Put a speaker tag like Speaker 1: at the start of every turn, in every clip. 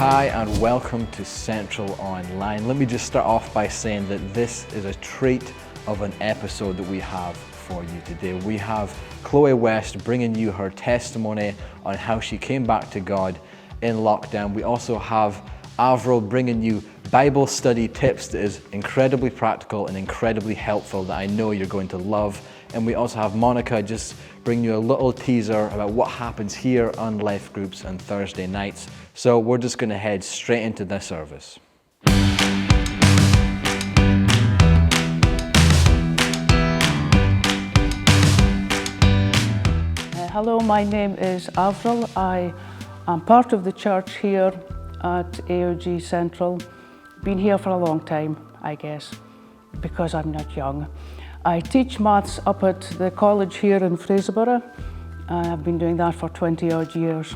Speaker 1: Hi and welcome to Central Online. Let me just start off by saying that this is a treat of an episode that we have for you today. We have Chloe West bringing you her testimony on how she came back to God in lockdown. We also have Avril bringing you Bible study tips that is incredibly practical and incredibly helpful that I know you're going to love. And we also have Monica just bringing you a little teaser about what happens here on Life Groups on Thursday nights. So we're just going to head straight into this service.
Speaker 2: Hello, my name is Avril. I am part of the church here at AOG Central. Been here for a long time, I guess, because I'm not young. I teach maths up at the college here in Fraserburgh. I've been doing that for 20 odd years.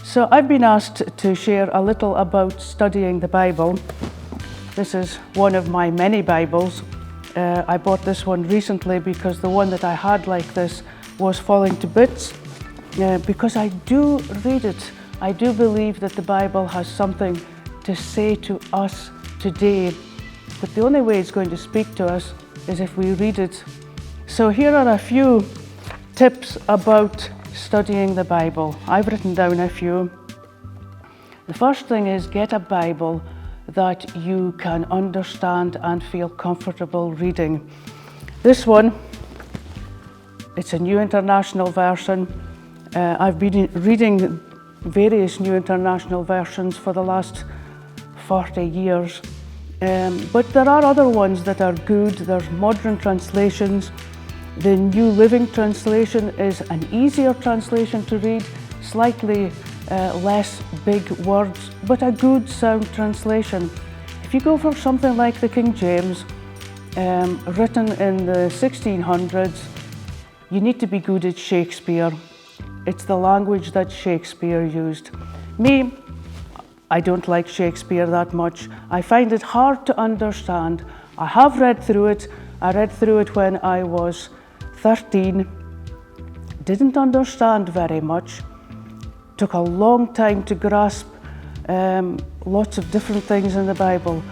Speaker 2: So I've been asked to share a little about studying the Bible. This is one of my many Bibles. I bought this one recently because the one that I had like this was falling to bits. Because I do read it. I do believe that the Bible has something to say to us today. But the only way it's going to speak to us is if we read it. So here are a few tips about studying the Bible. I've written down a few. The first thing is get a Bible that you can understand and feel comfortable reading. This one, it's a New International Version. I've been reading various New International Versions for the last 40 years. But there are other ones that are good. There's modern translations. The New Living Translation is an easier translation to read, slightly less big words, but a good sound translation. If you go for something like the King James, written in the 1600s, you need to be good at Shakespeare. It's the language that Shakespeare used. Me, I don't like Shakespeare that much. I find it hard to understand. I have read through it. I read through it when I was 13. Didn't understand very much. Took a long time to grasp lots of different things in the Bible.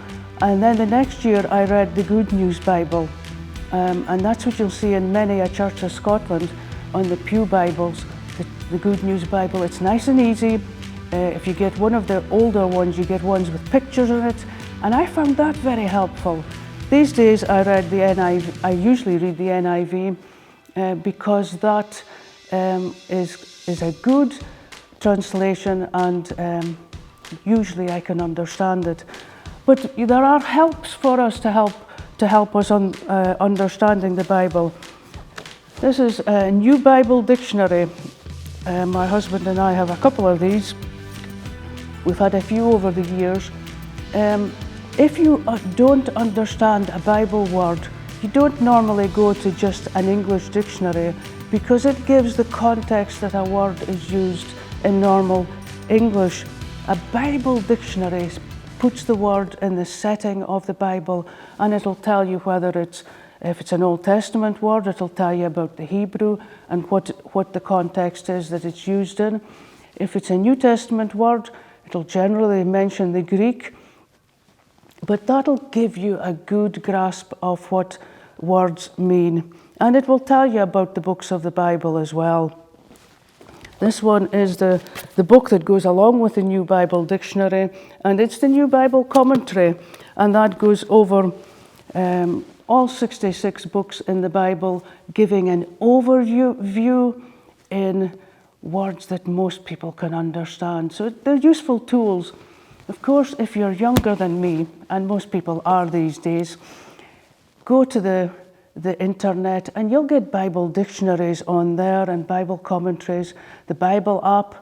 Speaker 2: And then the next year I read the Good News Bible. And that's what you'll see in many a church of Scotland on the Pew Bibles, the Good News Bible. It's nice and easy. If you get one of the older ones, you get ones with pictures in it, and I found that very helpful. These days I read the NIV. I usually read the NIV because that is a good translation, and usually I can understand it. But there are helps for us to help us on understanding the Bible. This is a New Bible Dictionary. My husband and I have a couple of these. We've had a few over the years. If you don't understand a Bible word, you don't normally go to just an English dictionary because it gives the context that a word is used in normal English. A Bible dictionary puts the word in the setting of the Bible, and it'll tell you if it's an Old Testament word, it'll tell you about the Hebrew and what the context is that it's used in. If it's a New Testament word, it'll generally mention the Greek, but that'll give you a good grasp of what words mean. And it will tell you about the books of the Bible as well. This one is the book that goes along with the New Bible Dictionary, and it's the New Bible Commentary, and that goes over all 66 books in the Bible, giving an overview in words that most people can understand. So they're useful tools. Of course, if you're younger than me, and most people are these days, go to the internet and you'll get Bible dictionaries on there and Bible commentaries. The Bible app,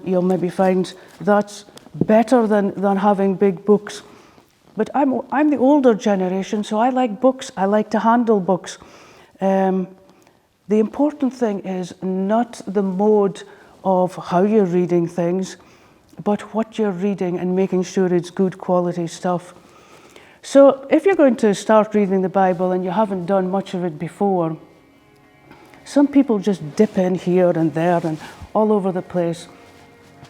Speaker 2: you'll maybe find that's better than having big books. But I'm the older generation, so I like books. I like to handle books. The important thing is not the mode of how you're reading things, but what you're reading and making sure it's good quality stuff. So if you're going to start reading the Bible and you haven't done much of it before, some people just dip in here and there and all over the place.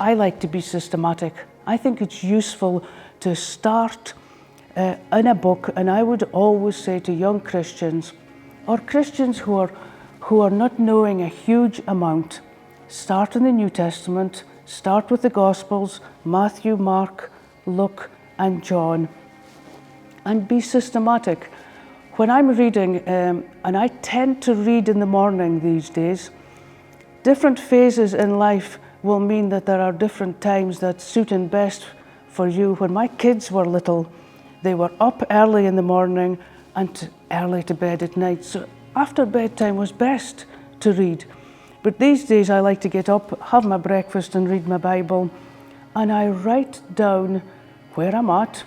Speaker 2: I like to be systematic. I think it's useful to start in a book, and I would always say to young Christians, or Christians who are not knowing a huge amount, start in the New Testament, start with the Gospels, Matthew, Mark, Luke, and John, and be systematic. When I'm reading, and I tend to read in the morning these days, different phases in life will mean that there are different times that suit in best for you. When my kids were little, they were up early in the morning and early to bed at night. So after bedtime was best to read. But these days I like to get up, have my breakfast and read my Bible, and I write down where I'm at.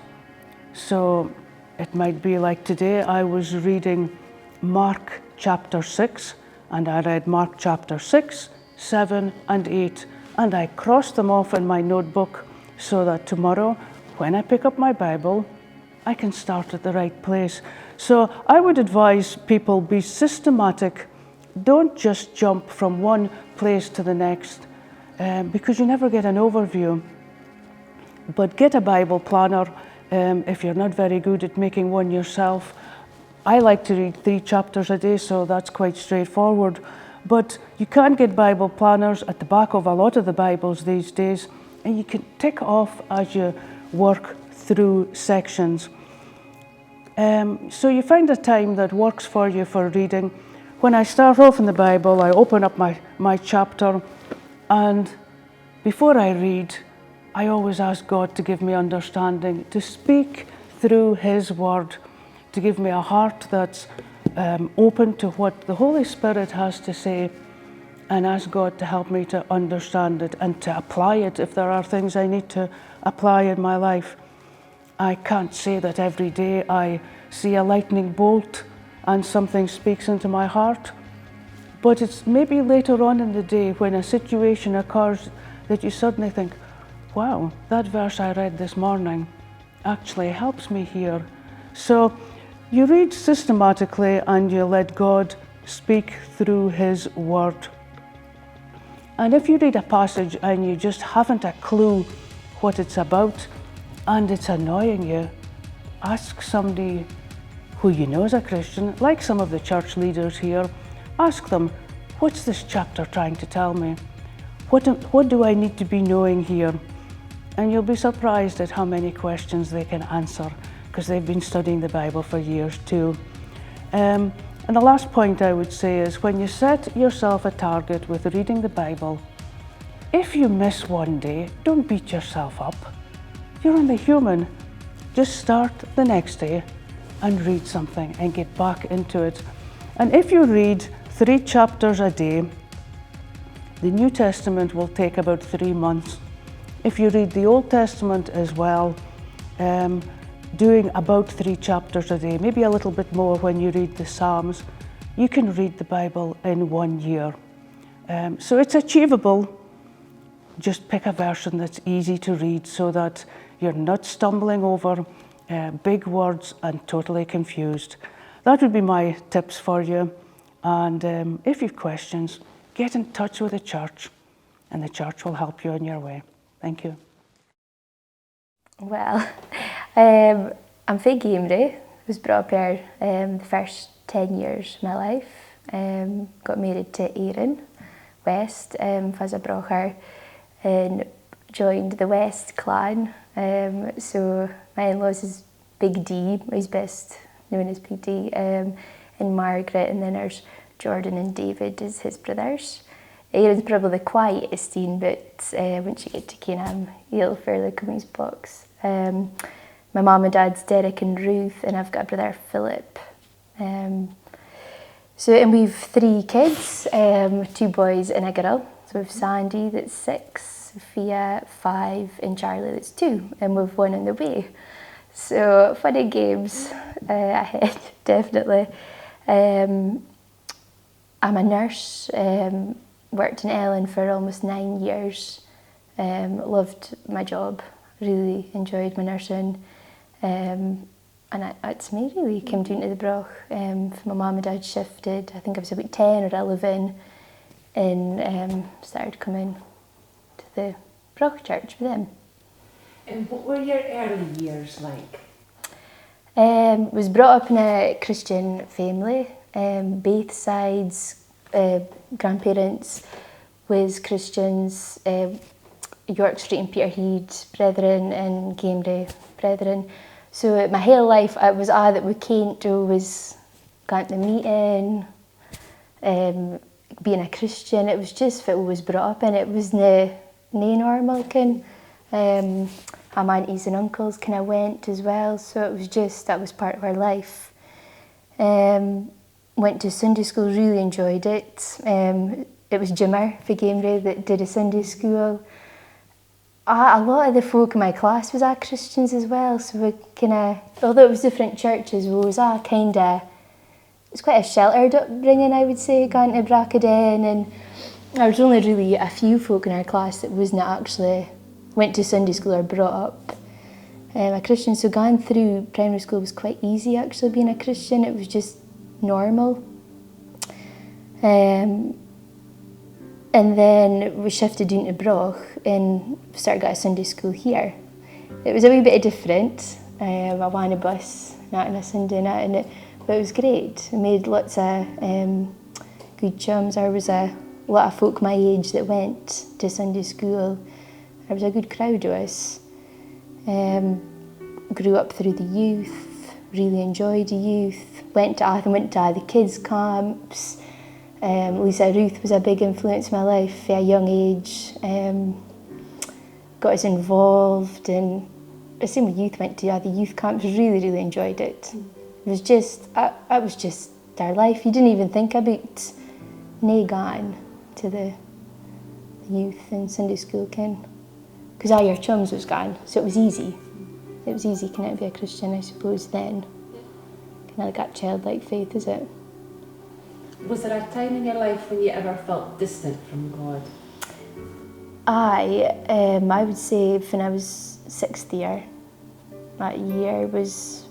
Speaker 2: So it might be like today I was reading Mark chapter 6, and I read Mark chapter 6, 7 and 8, and I crossed them off in my notebook so that tomorrow when I pick up my Bible, I can start at the right place. So I would advise people be systematic. Don't just jump from one place to the next because you never get an overview. But get a Bible planner if you're not very good at making one yourself. I like to read 3 chapters a day, so that's quite straightforward. But you can get Bible planners at the back of a lot of the Bibles these days, and you can tick off as you work through sections. So you find a time that works for you for reading. When I start off in the Bible, I open up my chapter, and before I read, I always ask God to give me understanding, to speak through His Word, to give me a heart that's open to what the Holy Spirit has to say, and ask God to help me to understand it and to apply it if there are things I need to apply in my life. I can't say that every day I see a lightning bolt and something speaks into my heart, but it's maybe later on in the day when a situation occurs that you suddenly think, wow, that verse I read this morning actually helps me here. So you read systematically and you let God speak through His Word. And if you read a passage and you just haven't a clue what it's about and it's annoying you, ask somebody who you know is a Christian, like some of the church leaders here. Ask them, what's this chapter trying to tell me? What do I need to be knowing here? And you'll be surprised at how many questions they can answer, because they've been studying the Bible for years too. And the last point I would say is, when you set yourself a target with reading the Bible, if you miss one day, don't beat yourself up. You're only human. Just start the next day and read something and get back into it. And if you read 3 chapters a day, the New Testament will take about 3 months. If you read the Old Testament as well, doing about 3 chapters a day, maybe a little bit more when you read the Psalms, you can read the Bible in 1 year. So it's achievable. Just pick a version that's easy to read so that you're not stumbling over big words and totally confused. That would be my tips for you. And if you've questions, get in touch with the church and the church will help you on your way. Thank you.
Speaker 3: Well, I'm Faye Gamery. I was brought up here the first 10 years of my life. Got married to Aaron West as a brother and joined the West clan. So my in-laws is Big D, he's best known as Big D, and Margaret, and then there's Jordan and David as his brothers. Aaron's probably the quietest teen, but once you get to Canaan, he'll fairly come his box. My mum and dad's Derek and Ruth, and I've got a brother, Philip. And we've 3 kids, 2 boys and a girl. So we've Sandy, that's 6, Sophia, 5, and Charlie, that's 2, and we've 1 on the way. So fun and games ahead, definitely. I'm a nurse. Worked in Ellen for almost 9 years. Loved my job, really enjoyed my nursing. And it's me really, came down to the Broch. My mum and dad shifted, I think I was about 10 or 11, and started coming to the Broch church with them.
Speaker 4: And what were your early years like?
Speaker 3: Was brought up in a Christian family. Both sides, grandparents was Christians. York Street and Peterhead Brethren and Gamebray Brethren. So my whole life it was all that we came to was going to the meeting, being a Christian. It was just what we was brought up in. It was no normal kind. My aunties and uncles kind of went as well, so it was just, that was part of our life. Went to Sunday school, really enjoyed it. It was Jimmer for Gamebray that did a Sunday school. A lot of the folk in my class was all Christians as well, so we kind of, although it was different churches, we was all kind of, it was quite a sheltered upbringing, I would say, going to Brackadden, and there was only really a few folk in our class that wasn't actually went to Sunday school or brought up a Christian, so going through primary school was quite easy actually being a Christian. It was just normal. And then we shifted into Broch and started going to Sunday school here. It was a wee bit different. I won a bus, not on a Sunday night, but it was great. I made lots of good chums. There was a lot of folk my age that went to Sunday school. There was a good crowd of us. Grew up through the youth, really enjoyed the youth. Went to all the kids' camps. Lisa Ruth was a big influence in my life at a young age. Got us involved, and the same with youth, went to the youth camps, really enjoyed it. It was just, it was just our life. You didn't even think about going to the youth and Sunday school, because all your chums was gone, so it was easy. It was easy to be a Christian, I suppose, then. Kind of like that childlike faith, is it?
Speaker 4: Was there a time in your life when you ever felt distant from God?
Speaker 3: I would say when I was 6th year, that year was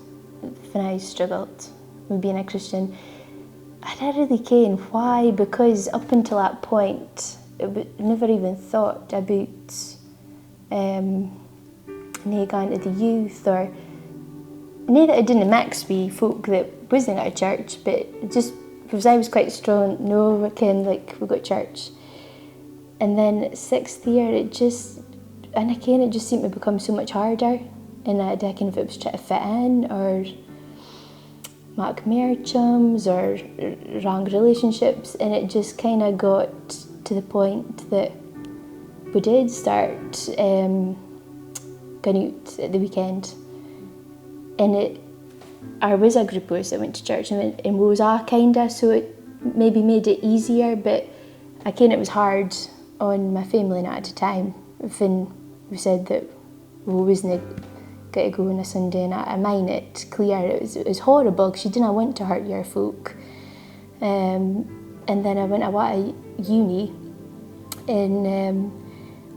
Speaker 3: when I struggled with being a Christian. I didn't really care why, because up until that point, I never even thought about going to the youth, or not that I didn't mix with folk that wasn't at a church, but just because I was quite strong, no, we go to church. And then 6th year, it just seemed to become so much harder. And I didn't know if it was trying to fit in, or make more chums, or wrong relationships. And it just kind of got to the point that we did start going out at the weekend. And I was a group of us that went to church, and we was all so it maybe made it easier, but it was hard on my family at the time when we said that we wasn't going to go on a Sunday, and I made it clear it was horrible, because you didn't want to hurt your folk. And then I went away to uni, and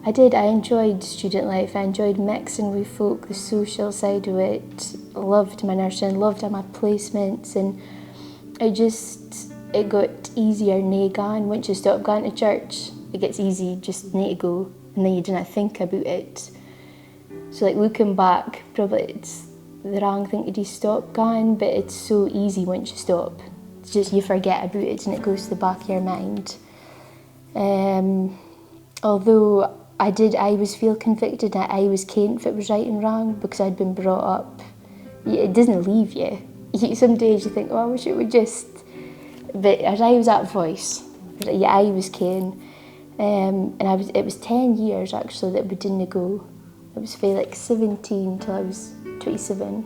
Speaker 3: I enjoyed student life. I enjoyed mixing with folk, the social side of it. Loved my nursing, loved my placements, and it got easier going. Once you stop going to church, it gets easy just to go, and then you didn't think about it. So looking back, probably it's the wrong thing to do, stop going, but it's so easy once you stop. It's just you forget about it and it goes to the back of your mind. Although I was feel convicted that I was keen if it was right and wrong, because I'd been brought up. It doesn't leave you. Some days you think, oh, I wish it would just... But as I was that voice, I was keen. And it was 10 years actually that we didn't go. It was from 17 till I was 27.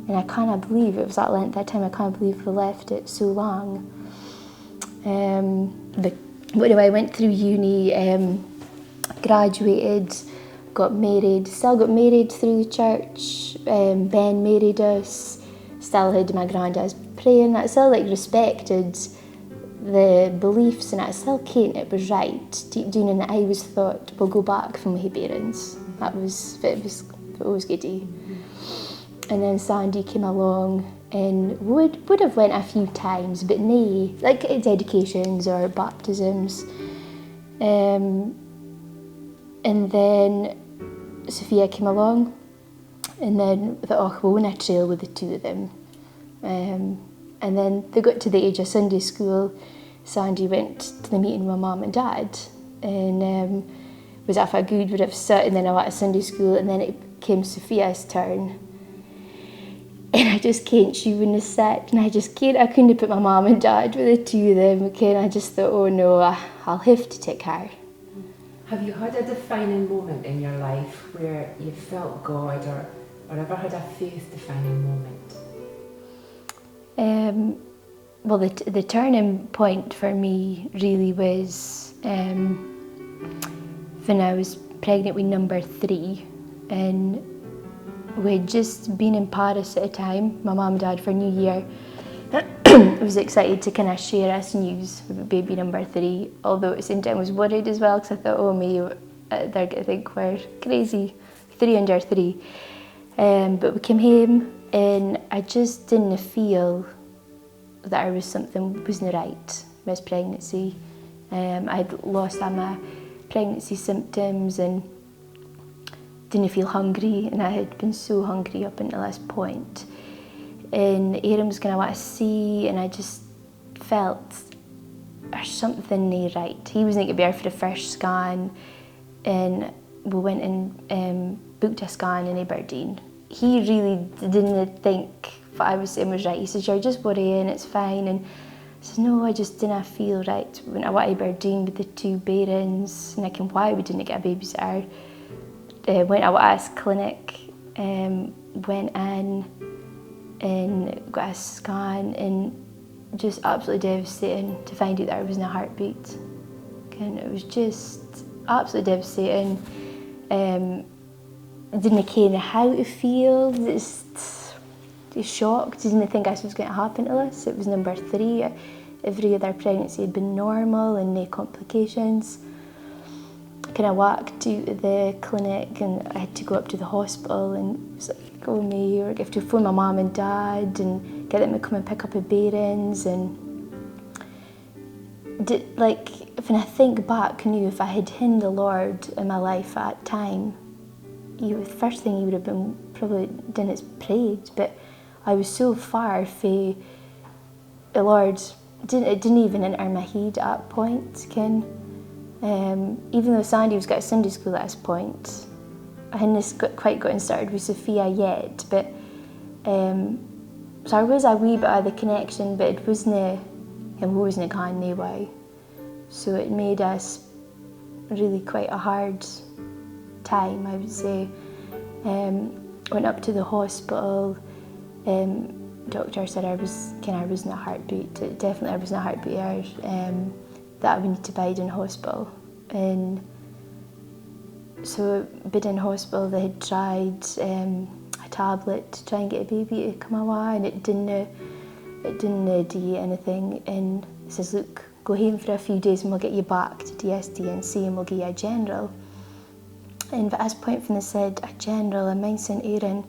Speaker 3: And I can't believe it was that length that time. I can't believe we left it so long. But anyway, I went through uni, graduated, got married, still got married through the church. Ben married us, still had my granddad's praying. I still respected the beliefs, and I still can't, it was right. Deep down, and I always thought, we'll go back from my parents. That was it was goody. And then Sandy came along, and would have went a few times, but nay, dedications or baptisms. And then Sophia came along, and then we thought, oh, we'll win a trail with the two of them. And then they got to the age of Sunday school. Sandy went to the meeting with Mum and Dad, and was off a good, would have sat, and then I went to Sunday school, and then it came Sophia's turn. And I just can't, she wouldn't have sat, and I couldn't put my mum and dad with the two of them, okay, and I just thought, oh no, I'll have to take her.
Speaker 4: Have you had a defining moment in your life where you felt God or ever had a faith-defining moment?
Speaker 3: Well, the turning point for me really was when I was pregnant with number 3, and we'd just been in Paris at a time, my mum and dad, for New Year. I was excited to kind of share us news with baby number 3, although at the same time I was worried as well, because I thought, oh me, they're going to think we're crazy, 3 under 3. But we came home and I just didn't feel that there was something wasn't right with this pregnancy. I'd lost all my pregnancy symptoms and didn't feel hungry, and I had been so hungry up until this point. And Aaron was going to want to see, and I just felt there's something not right. He was going to be there for the first scan, and we went and booked a scan in Aberdeen. He really didn't think what I was saying was right. He says, you're just worrying, it's fine. And I said, no, I just didn't feel right. When I went to Aberdeen with the 2 Bairns, and why we didn't get a babysitter. Went to a clinic, went in and got a scan, and just absolutely devastating to find out that I was in a heartbeat. And it was just absolutely devastating. Didn't know how to feel, just shocked. Didn't think this was going to happen to us. It was number 3. Every other pregnancy had been normal and no complications. I walked to the clinic and I had to go up to the hospital, and it was like, oh me, I have to phone my mum and dad and get them to come and pick up the Bairns. And when I think back, if I had hidden the Lord in my life at that time, the first thing he would have been probably done is prayed. But I was so far from the Lord, it didn't even enter my head at that point, even though Sandy was got Sunday school at this point, I hadn't quite gotten started with Sophia yet, but so there was a wee bit of the connection, but it wasn't gone no way. So it made us really quite a hard time, I would say. Went up to the hospital, doctor said I was in a heartbeat, definitely I was in a heartbeat there. That I would need to bide in hospital. And so bid in hospital, they had tried a tablet to try and get a baby to come away, and it didn't do anything. And he says, look, go home for a few days and we'll get you back to DSD&C and we'll give you a general. And at this point when they said a general, and mine saying, Aaron,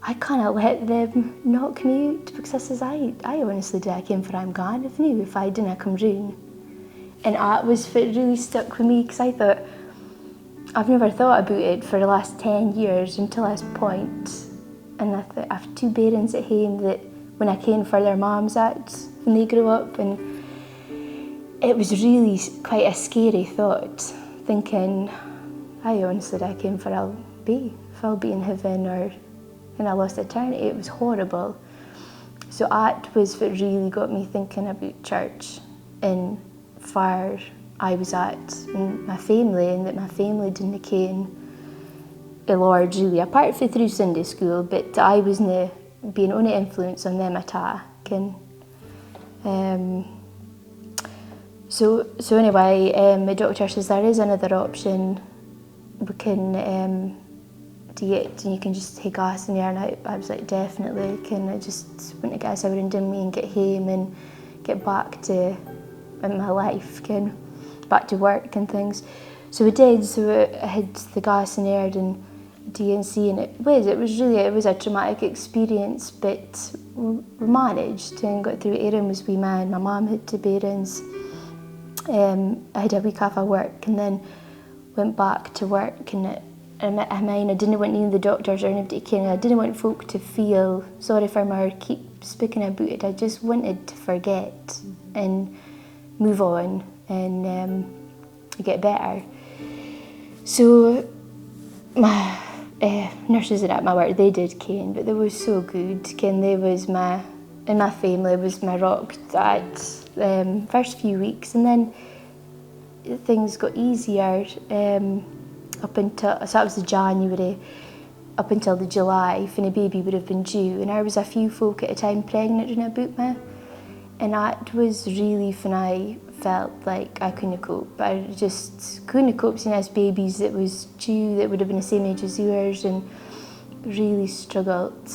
Speaker 3: I can't let them not come out, because I says, I honestly did, I came for I'm gone if I didn't come round. And that was what really stuck with me, because I thought, I've never thought about it for the last 10 years until this point. And I thought, I have 2 Bairns at home that when I came for their mums at, when they grew up, and it was really quite a scary thought, thinking, I honestly I came for I'll be in heaven or in a lost eternity. It was horrible. So that was what really got me thinking about church and where I was at, and my family, and that my family didn't ken the Lord really, apart from through Sunday school, but I wasn't being any influence on them at all. So anyway, the doctor says there is another option. We can do it, and you can just take gas in there. And I was like, definitely. I just went to get us out and did me and get home and get back to my life, back to work and things. So we did. So I had the gas in air and D&C, and it was a traumatic experience, but we managed and got through it. Aaron was wee man. My mum had 2 Bairns. I had a week off of work and then went back to work, and I didn't want any of the doctors or anybody to care. I didn't want folk to feel sorry for me or keep speaking about it. I just wanted to forget and move on and get better. So my nurses at my work, they did Ken, but they were so good. Ken, they was in my family was my rock that first few weeks, and then things got easier up until, so that was the January, up until the July, when a baby would have been due, and I was a few folk at a time pregnant in about me, and that was really when I felt like I couldn't cope. I just couldn't cope seeing as babies that was due, that would have been the same age as yours, and really struggled.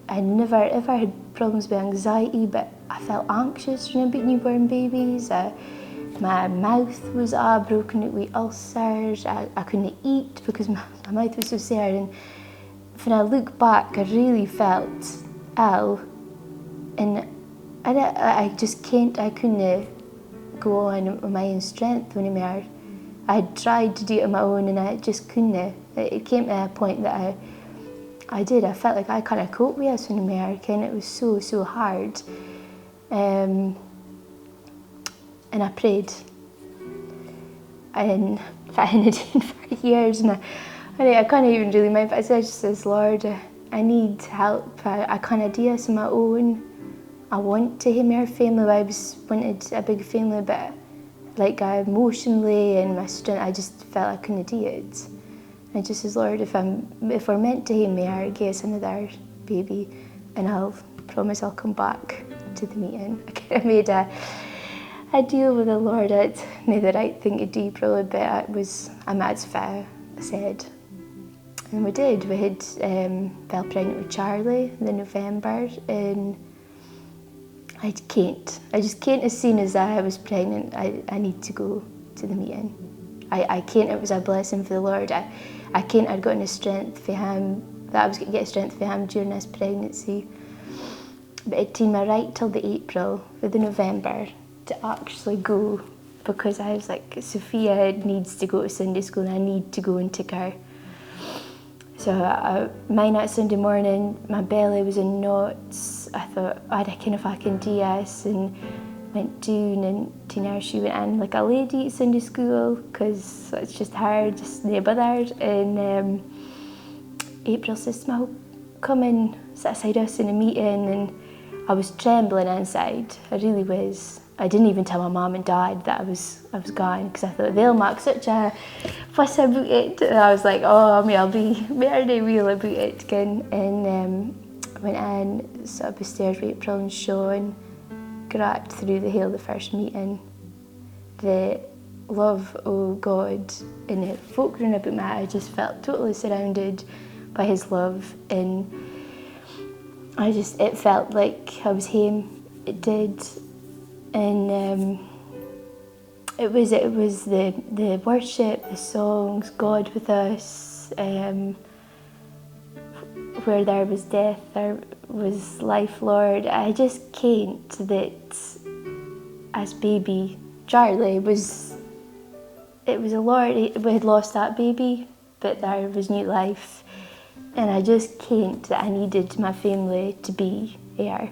Speaker 3: I never ever had problems with anxiety, but I felt anxious when about newborn babies. My mouth was broken out with ulcers. I couldn't eat because my mouth was so sore. And when I look back, I really felt ill, and I just can't. I couldn't go on with my own strength anymore. I had tried to do it on my own, and I just couldn't. It came to a point that I felt like I couldn't cope with this anymore, and it was so hard. And I prayed, and I hadn't done for years, and I can't even really mind, but I just says, Lord, I need help. I can't do this on my own. I want to have my family. I wanted a big family, but like emotionally and my strength, I just felt I couldn't do it. And I just says, Lord, if we're meant to have me, give us another baby, and I'll promise I'll come back to the meeting. I kind of made a deal with the Lord. It's not the right thing to do probably, but I'm as fair, I said. And we did. We had fell pregnant with Charlie in November, and I just can't. As soon as I was pregnant, I need to go to the meeting. I can't. It was a blessing for the Lord. I can't. I'd gotten a strength for Him, that I was going to get strength for Him during this pregnancy. But it took me right till the April, for the November, to actually go, because I was like, Sophia needs to go to Sunday school, and I need to go and take her. So mine that Sunday morning, my belly was in knots. I thought, I reckon if I can do this, and went down, and to nursery went in like a lady at Sunday school, because it's just her, just no bother. And April says, "Well, come and sit beside us in a meeting," and I was trembling inside. I really was. I didn't even tell my mum and dad that I was gone, because I thought they'll make such a fuss about it. And I was like, I'll be very real about it again. And I went in, sat up the stairs with April and Sean, grabbed through the whole of the first meeting. The love of God and the folk round about me, I just felt totally surrounded by His love, and it felt like I was home. It did. And it was the worship, the songs, God with us. Where there was death, there was life, Lord. I just can't that as baby Charlie it was a Lord. We had lost that baby, but there was new life, and I just can't that I needed my family to be here.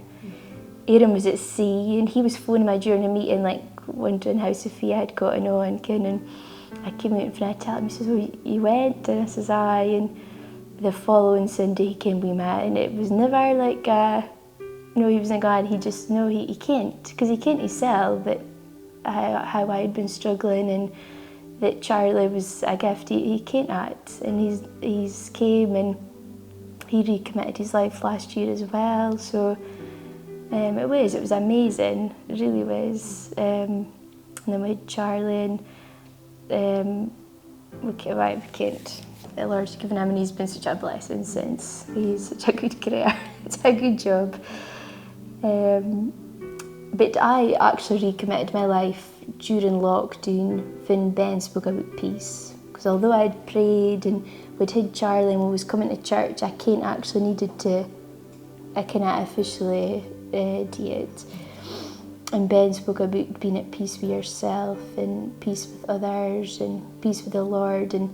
Speaker 3: Aaron was at sea, and he was phoning me during a meeting, like wondering how Sophia had gotten on. And I came out and I told him, he says, "Oh, you went?" And I says, "Aye." And the following Sunday he came with me, and it was never like, no, he wasn't glad. He just, no, he can't, because he can't sell that how I had been struggling, and that Charlie was a gift. He can't act, and he's came, and he recommitted his life last year as well. So. It was amazing, it really was. And then we had Charlie, and we can't. The Lord's given him, and he's been such a blessing since. He's such a good career, it's a good job. But I actually recommitted my life during lockdown when Ben spoke about peace. Because although I'd prayed and we'd had Charlie and we was coming to church, I needed to officially do it. And Ben spoke about being at peace with yourself and peace with others and peace with the Lord, and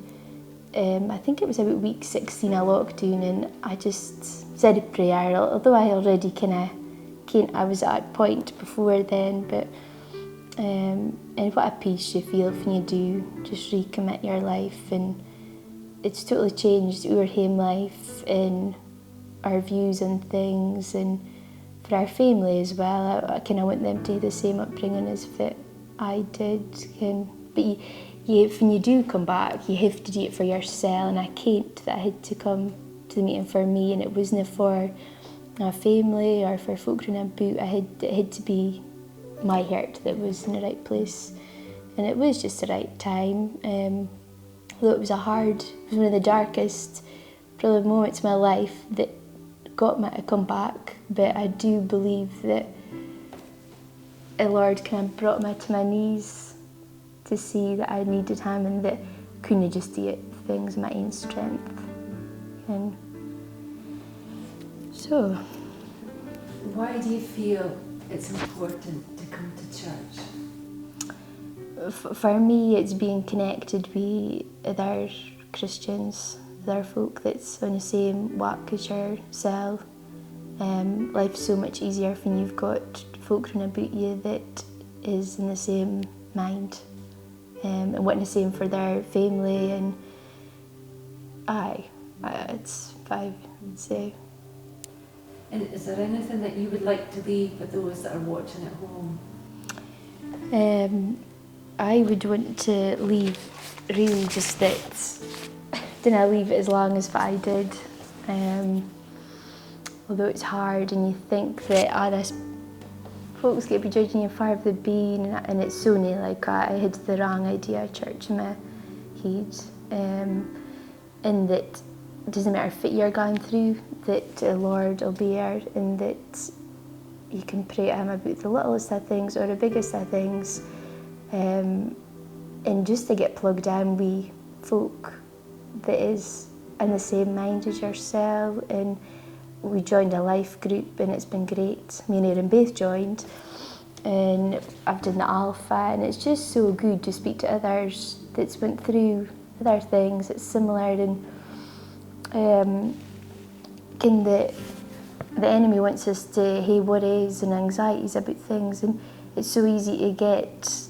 Speaker 3: I think it was about week 16 of lockdown, and I just said a prayer, although I already I was at a point before then, but and what a peace you feel when you do just recommit your life, and it's totally changed our home life and our views on things, and for our family as well. I kind of want them to have the same upbringing as that I did. But when you do come back, you have to do it for yourself, and I can't that I had to come to the meeting for me, and it wasn't for a family or for folk in a boot. It had to be my heart that was in the right place, and it was just the right time. Though it was one of the darkest probably moments of my life that got me to come back, but I do believe that the Lord kind of brought me to my knees to see that I needed Him, and that I couldn't just do it things my own strength. And so,
Speaker 4: why do you feel it's important to come to church?
Speaker 3: For me, it's being connected with other Christians, other folk that's on the same walk as yourself. Life's so much easier when you've got folk around about you that is in the same mind, and wanting the same for their family, and it's I would say.
Speaker 4: And is there anything that you would like to leave with those that are watching at home?
Speaker 3: I would want to leave really just that, didn't leave it as long as I did. Although it's hard, and you think that this folks get be judging you for the being, and it's so near like I had the wrong idea of church in my head, and that it doesn't matter what you're going through, that the Lord will be there, and that you can pray to Him about the littlest of things or the biggest of things, and just to get plugged in with folk that is in the same mind as yourself. And we joined a life group, and it's been great. Me and Erin both joined, and I've done the Alpha, and it's just so good to speak to others that's went through other things that's similar. And the enemy wants us to have worries and anxieties about things, and it's so easy to get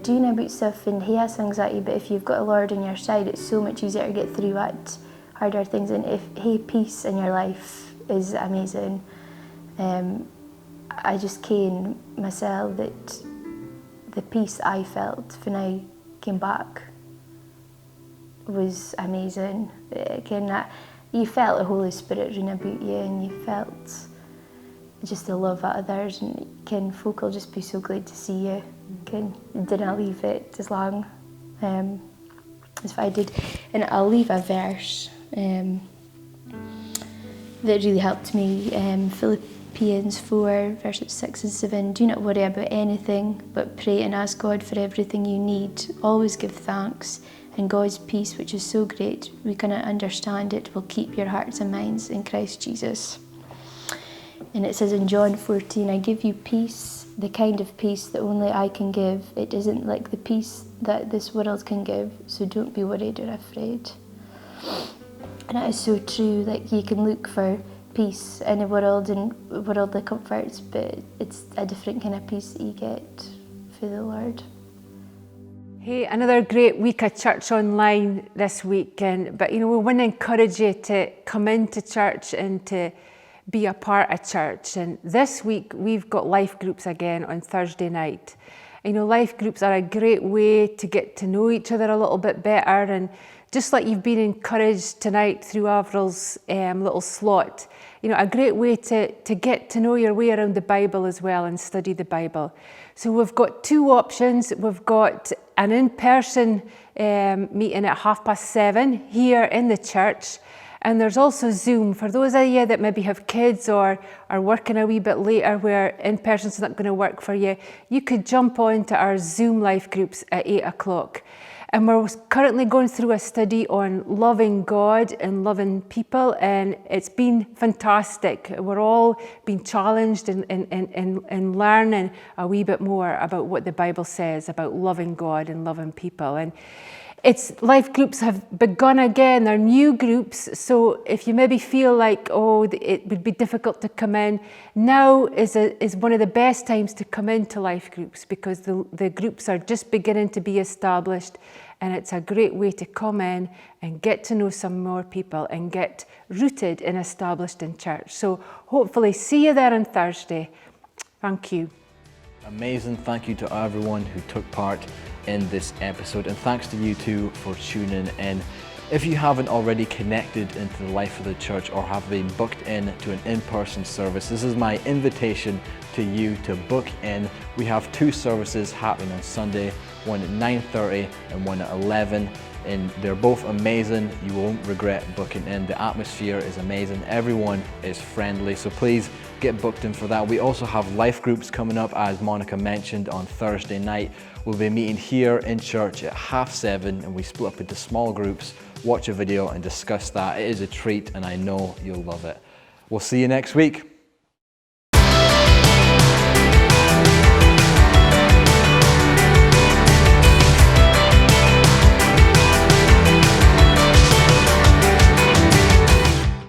Speaker 3: doing about stuff and he has anxiety, but if you've got a Lord on your side, it's so much easier to get through it, harder things. And if peace in your life is amazing. I just came myself that the peace I felt when I came back was amazing. Again, that you felt the Holy Spirit running about you, and you felt just the love of others, and folk will just be so glad to see you. Didn't leave it as long as I did. And I'll leave a verse that really helped me. Philippians 4 verses 6 and 7. Do not worry about anything, but pray and ask God for everything you need. Always give thanks, and God's peace, which is so great we cannot understand it, will keep your hearts and minds in Christ Jesus. And it says in John 14, I give you peace, the kind of peace that only I can give. It isn't like the peace that this world can give, so don't be worried or afraid. And that is so true. Like, you can look for peace in the world and worldly comforts, but it's a different kind of peace that you get through the Lord.
Speaker 5: Hey, another great week of church online this week, but we want to encourage you to come into church and to be a part of church. And this week we've got life groups again on Thursday night. Life groups are a great way to get to know each other a little bit better, and just like you've been encouraged tonight through Avril's little slot, a great way to get to know your way around the Bible as well and study the Bible. So we've got two options. We've got an in-person meeting at 7:30 here in the church, and there's also Zoom. For those of you that maybe have kids or are working a wee bit later where in-person's not going to work for you, you could jump on to our Zoom life groups at 8 o'clock. And we're currently going through a study on loving God and loving people, and it's been fantastic. We're all being challenged and learning a wee bit more about what the Bible says about loving God and loving people. And life groups have begun again, they're new groups, so if you maybe feel like, oh, it would be difficult to come in, now is one of the best times to come into life groups, because the groups are just beginning to be established, and it's a great way to come in and get to know some more people and get rooted and established in church. So hopefully see you there on Thursday. Thank you.
Speaker 1: Amazing. Thank you to everyone who took part in this episode, and thanks to you too for tuning in. If you haven't already connected into the life of the church or have been booked in to an in-person service, this is my invitation to you to book in. We have 2 services happening on Sunday, one at 9:30 and one at 11. And they're both amazing. You won't regret booking in. The atmosphere is amazing. Everyone is friendly, so please get booked in for that. We also have life groups coming up, as Monica mentioned, on Thursday night. We'll be meeting here in church at 7:30, and we split up into small groups, watch a video and discuss that. It is a treat, and I know you'll love it. We'll see you next week.